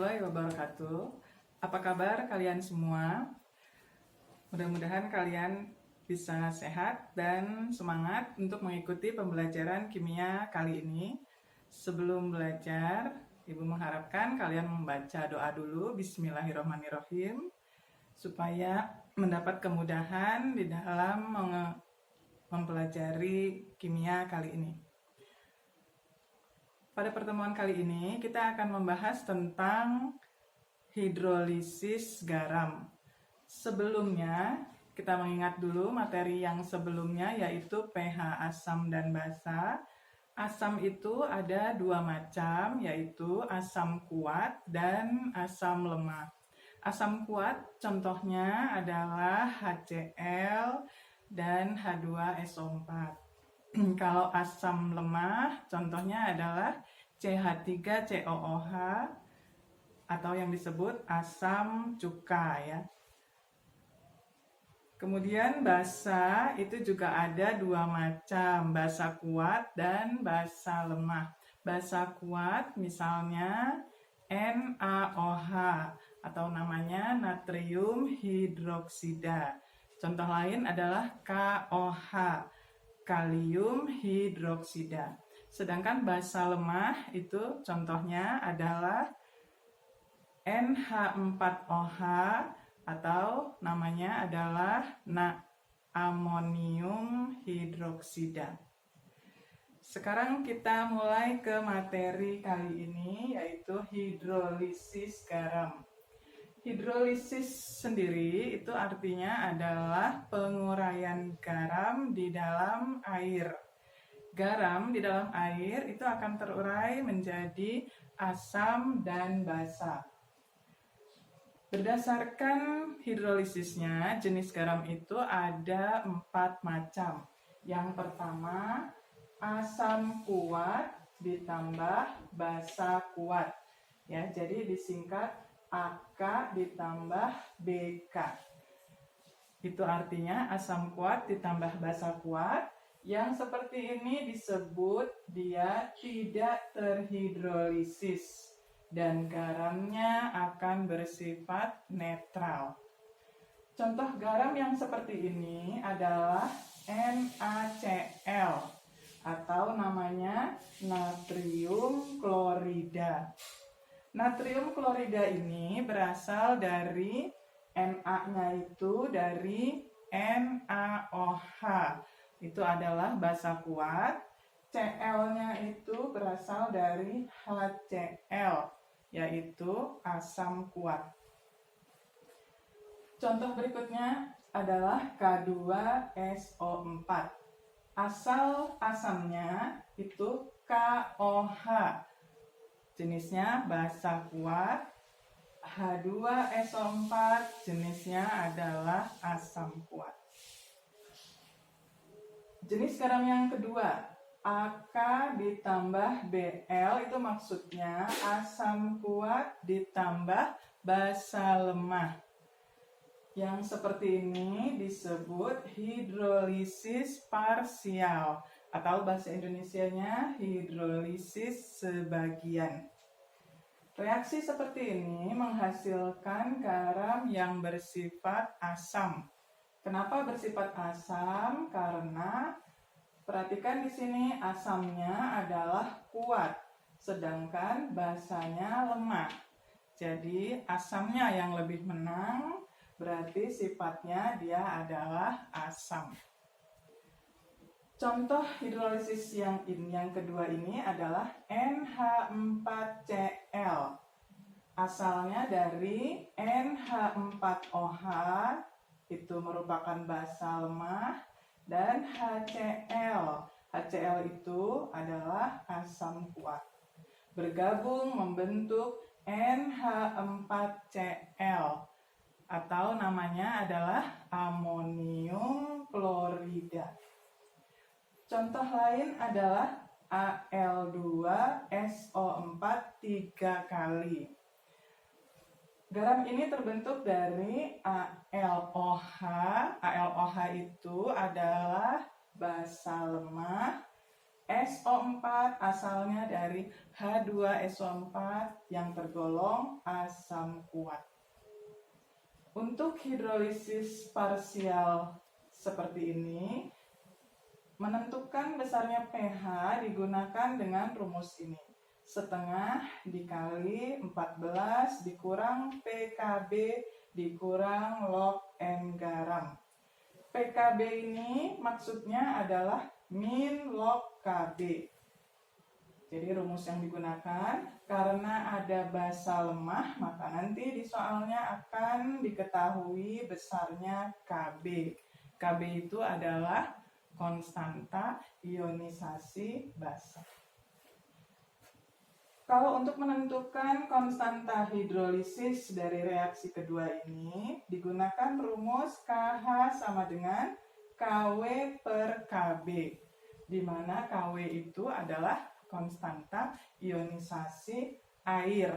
warahmatullahi wabarakatuh. Apa kabar kalian semua? Mudah-mudahan kalian bisa sehat dan semangat untuk mengikuti pembelajaran kimia kali ini. Sebelum belajar, Ibu mengharapkan kalian membaca doa dulu, Bismillahirrahmanirrahim, supaya mendapat kemudahan di dalam mempelajari kimia kali ini. Pada pertemuan kali ini kita akan membahas tentang hidrolisis garam. Sebelumnya kita mengingat dulu materi yang sebelumnya, yaitu pH asam dan basa. Asam itu ada dua macam, yaitu asam kuat dan asam lemah. Asam kuat contohnya adalah HCl dan H2SO4. Kalau asam lemah contohnya adalah CH3COOH atau yang disebut asam cuka ya. Kemudian basa itu juga ada dua macam, basa kuat dan basa lemah. Basa kuat misalnya NaOH atau namanya natrium hidroksida. Contoh lain adalah KOH, kalium hidroksida. Sedangkan basa lemah itu contohnya adalah NH4OH atau namanya adalah amonium hidroksida. Sekarang kita mulai ke materi kali ini, yaitu hidrolisis garam. Hidrolisis sendiri itu artinya adalah penguraian garam di dalam air. Garam di dalam air itu akan terurai menjadi asam dan basa. Berdasarkan hidrolisisnya, jenis garam itu ada 4 macam. Yang pertama, asam kuat ditambah basa kuat. Ya, jadi disingkat AK ditambah BK. Itu artinya asam kuat ditambah basa kuat. Yang seperti ini disebut dia tidak terhidrolisis dan garamnya akan bersifat netral. Contoh garam yang seperti ini adalah NaCl atau namanya natrium klorida. Natrium klorida ini berasal dari Na-nya itu dari NaOH. Itu adalah basa kuat. Cl-nya itu berasal dari HCl, yaitu asam kuat. Contoh berikutnya adalah K2SO4. Asal asamnya itu KOH. Jenisnya basa kuat. H2SO4 jenisnya adalah asam kuat. Jenis garam yang kedua, AK ditambah Bl, itu maksudnya asam kuat ditambah basa lemah. Yang seperti ini disebut hidrolisis parsial atau bahasa Indonesianya hidrolisis sebagian. Reaksi seperti ini menghasilkan garam yang bersifat asam. Kenapa bersifat asam? Karena perhatikan di sini asamnya adalah kuat, sedangkan basanya lemah. Jadi asamnya yang lebih menang, berarti sifatnya dia adalah asam. Contoh hidrolisis yang kedua ini adalah NH4Cl. Asalnya dari NH4OH, itu merupakan basa lemah, dan HCl. HCl itu adalah asam kuat. Bergabung membentuk NH4Cl atau namanya adalah amonium klorida. Contoh lain adalah Al2SO4 3 kali. Garam ini terbentuk dari ALOH. ALOH itu adalah basa lemah. SO4 asalnya dari H2SO4 yang tergolong asam kuat. Untuk hidrolisis parsial seperti ini, menentukan besarnya pH digunakan dengan rumus ini. Setengah dikali 14 dikurang PKB dikurang log N garam. PKB ini maksudnya adalah min log KB. Jadi rumus yang digunakan karena ada basa lemah, maka nanti di soalnya akan diketahui besarnya KB. KB itu adalah konstanta ionisasi basa. Kalau untuk menentukan konstanta hidrolisis dari reaksi kedua ini, digunakan rumus KH sama dengan KW per KB, di mana KW itu adalah konstanta ionisasi air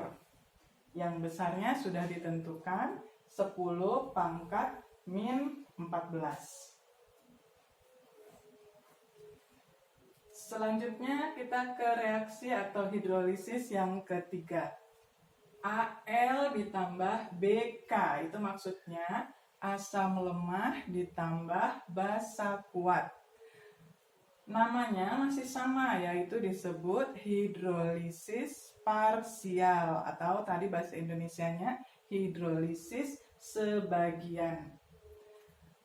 yang besarnya sudah ditentukan 10 pangkat min 14. Selanjutnya kita ke reaksi atau hidrolisis yang ketiga. Al ditambah BK, itu maksudnya asam lemah ditambah basa kuat. Namanya masih sama, yaitu disebut hidrolisis parsial atau tadi bahasa Indonesianya hidrolisis sebagian.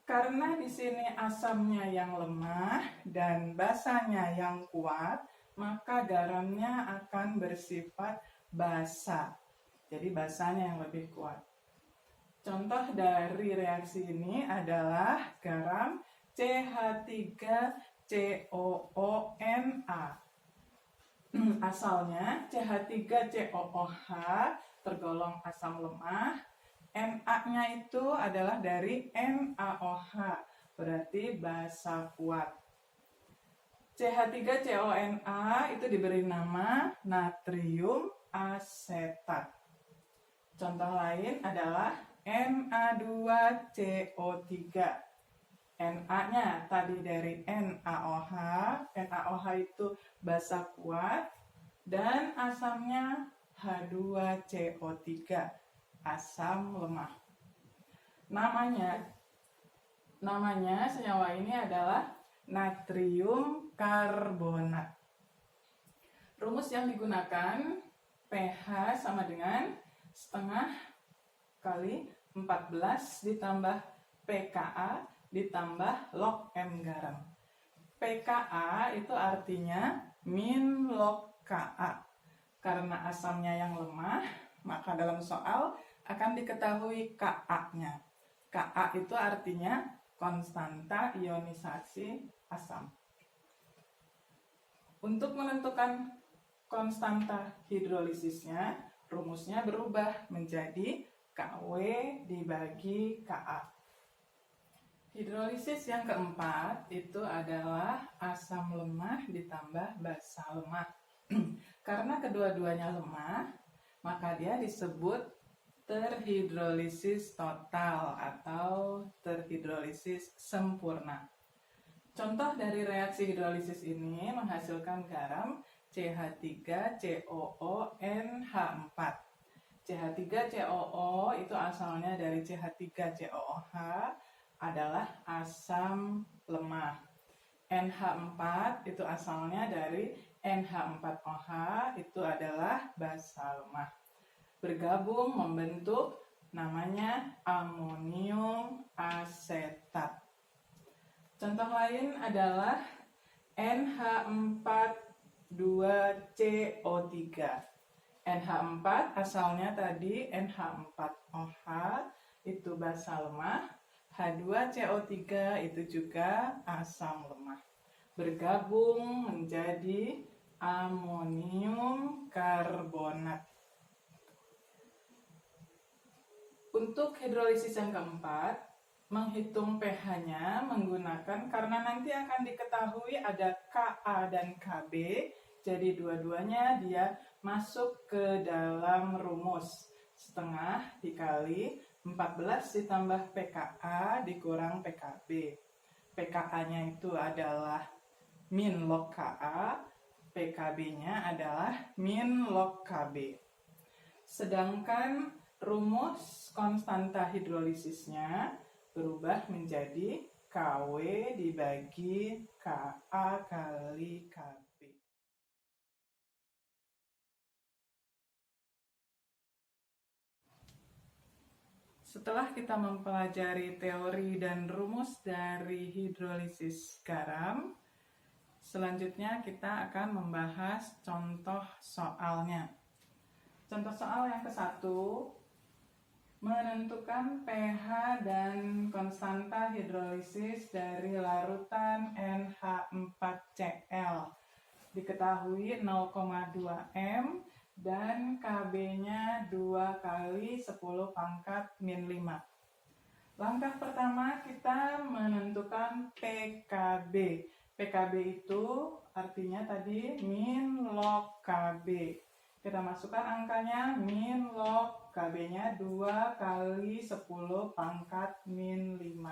Karena di sini asamnya yang lemah dan basanya yang kuat, maka garamnya akan bersifat basa. Jadi basanya yang lebih kuat. Contoh dari reaksi ini adalah garam CH3COONA. Asalnya CH3COOH tergolong asam lemah. Na-nya itu adalah dari NaOH, berarti basa kuat. CH3CONA itu diberi nama natrium asetat. Contoh lain adalah Na2CO3. Na-nya tadi dari NaOH. NaOH itu basa kuat dan asamnya H2CO3, asam lemah. Namanya senyawa ini adalah natrium karbonat. Rumus yang digunakan pH sama dengan setengah kali 14 ditambah pKa ditambah log M garam. pKa itu artinya min log Ka. Karena asamnya yang lemah, maka dalam soal akan diketahui Ka-nya. Ka itu artinya konstanta ionisasi asam. Untuk menentukan konstanta hidrolisisnya, rumusnya berubah menjadi Kw dibagi Ka. Hidrolisis yang keempat itu adalah asam lemah ditambah basa lemah. Karena kedua-duanya lemah, maka dia disebut terhidrolisis total atau terhidrolisis sempurna. Contoh dari reaksi hidrolisis ini menghasilkan garam CH3COONH4. CH3COO itu asalnya dari CH3COOH, adalah asam lemah. NH4 itu asalnya dari NH4OH, itu adalah basa lemah. Bergabung membentuk namanya amonium asetat. Contoh lain adalah NH42CO3. NH4 asalnya tadi NH4OH, itu basa lemah. H2CO3 itu juga asam lemah. Bergabung menjadi amonium karbonat. Untuk hidrolisis yang keempat, menghitung pH-nya menggunakan, karena nanti akan diketahui ada Ka dan Kb, jadi dua-duanya dia masuk ke dalam rumus. Setengah dikali 14 ditambah pKa dikurang pKb. pKa-nya itu adalah min log Ka, PKB-nya adalah min log Kb. Sedangkan rumus konstanta hidrolisisnya berubah menjadi Kw dibagi Ka kali Kb. Setelah kita mempelajari teori dan rumus dari hidrolisis garam, selanjutnya kita akan membahas contoh soalnya. Contoh soal yang ke-1, menentukan pH dan konstanta hidrolisis dari larutan NH4Cl. Diketahui 0,2 m dan Kb-nya 2 kali 10 pangkat min 5. Langkah pertama kita menentukan PKB. PKB itu artinya tadi min log Kb. Kita masukkan angkanya min log Kb-nya 2 kali 10 pangkat min 5.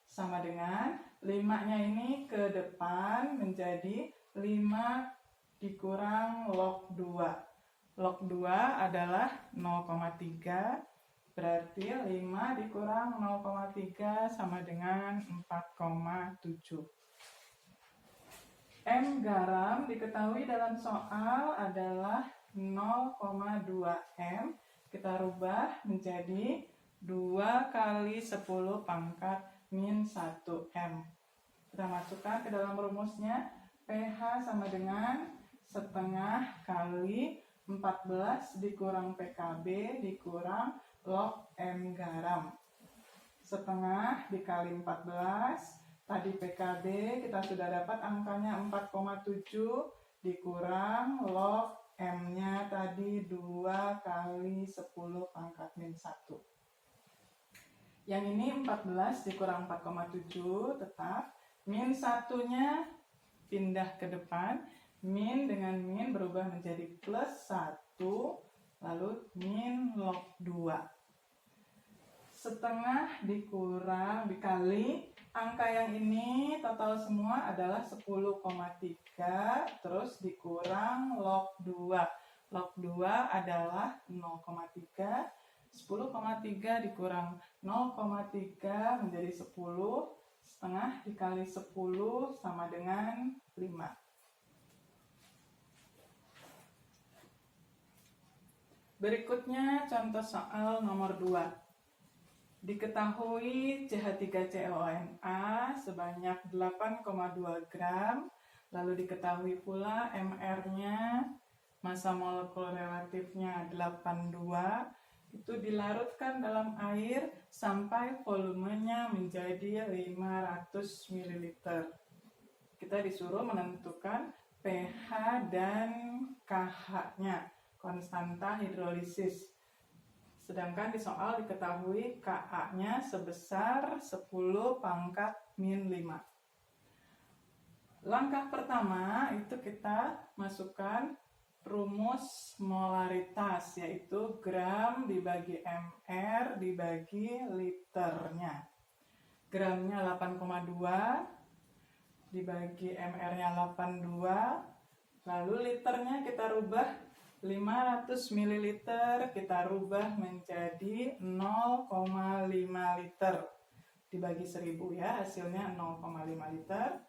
Sama dengan 5-nya ini ke depan menjadi 5 dikurang log 2. Log 2 adalah 0,3, berarti 5 dikurang 0,3 sama dengan 4,7. M garam diketahui dalam soal adalah 0,2 m. Kita rubah menjadi 2 kali 10 pangkat min 1 m. Kita masukkan ke dalam rumusnya, pH sama dengan setengah kali 14 dikurang PKB dikurang log M garam. Setengah dikali 14, tadi PKB kita sudah dapat angkanya 4,7 dikurang log M-nya tadi 2 kali 10 pangkat min 1. Yang ini 14 dikurang 4,7 tetap, min 1-nya pindah ke depan, min dengan min berubah menjadi plus 1, lalu min log 2. Setengah dikurang dikali, angka yang ini total semua adalah 10,3, terus dikurang log 2. Log 2 adalah 0,3, 10,3 dikurang 0,3 menjadi 10, setengah dikali 10 sama dengan 5. Berikutnya contoh soal nomor 2. Diketahui CH3CONA sebanyak 8,2 gram, lalu diketahui pula MR-nya, massa molekul relatifnya 82, itu dilarutkan dalam air sampai volumenya menjadi 500 ml. Kita disuruh menentukan pH dan KH-nya, konstanta hidrolisis. Sedangkan di soal diketahui Ka-nya sebesar 10 pangkat min 5. Langkah pertama itu kita masukkan rumus molaritas, yaitu gram dibagi mr dibagi liternya. Gramnya 8,2 dibagi mr-nya 82, lalu liternya kita rubah 500 ml kita rubah menjadi 0,5 liter dibagi 1000 ya, hasilnya 0,5 liter.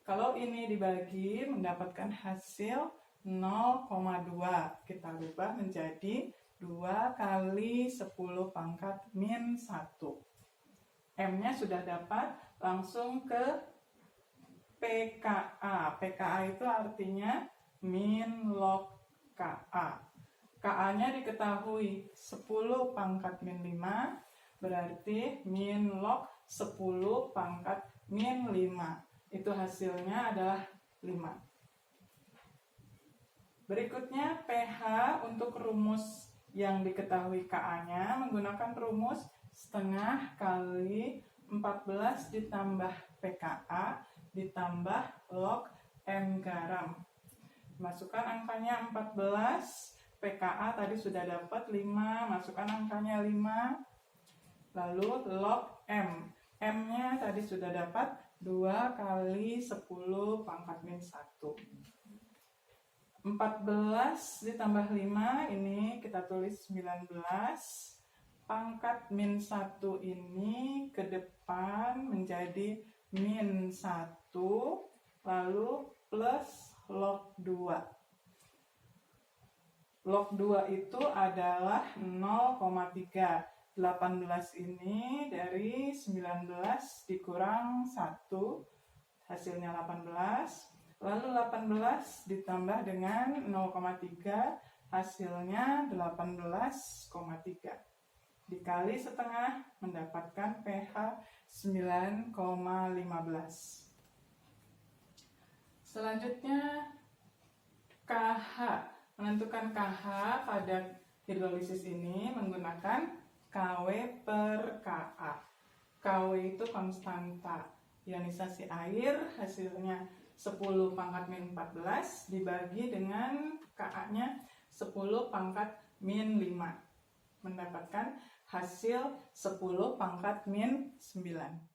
Kalau ini dibagi mendapatkan hasil 0,2, kita rubah menjadi 2 kali 10 pangkat min 1. M-nya sudah dapat, langsung ke PKA. PKA itu artinya min log Ka. Ka-nya diketahui 10 pangkat min 5, berarti min log 10 pangkat min 5. Itu hasilnya adalah 5. Berikutnya pH untuk rumus yang diketahui Ka-nya menggunakan rumus setengah kali 14 ditambah PKA ditambah log M garam. Masukkan angkanya 14, PKA tadi sudah dapat 5, masukkan angkanya 5, lalu log M. M-nya tadi sudah dapat 2 kali 10 pangkat min 1. 14 ditambah 5, ini kita tulis 19. Pangkat min 1 ini ke depan menjadi min 1, lalu plus log 2. Log 2 itu adalah 0,3. 18 ini dari 19 dikurang 1, hasilnya 18. Lalu 18 ditambah dengan 0,3, hasilnya 18,3. Dikali setengah mendapatkan pH 9,15. Selanjutnya KH. Menentukan KH pada hidrolisis ini menggunakan KW per Ka. KW itu konstanta ionisasi air, hasilnya 10 pangkat min 14 dibagi dengan Ka-nya 10 pangkat min 5. Mendapatkan hasil 10 pangkat min 9.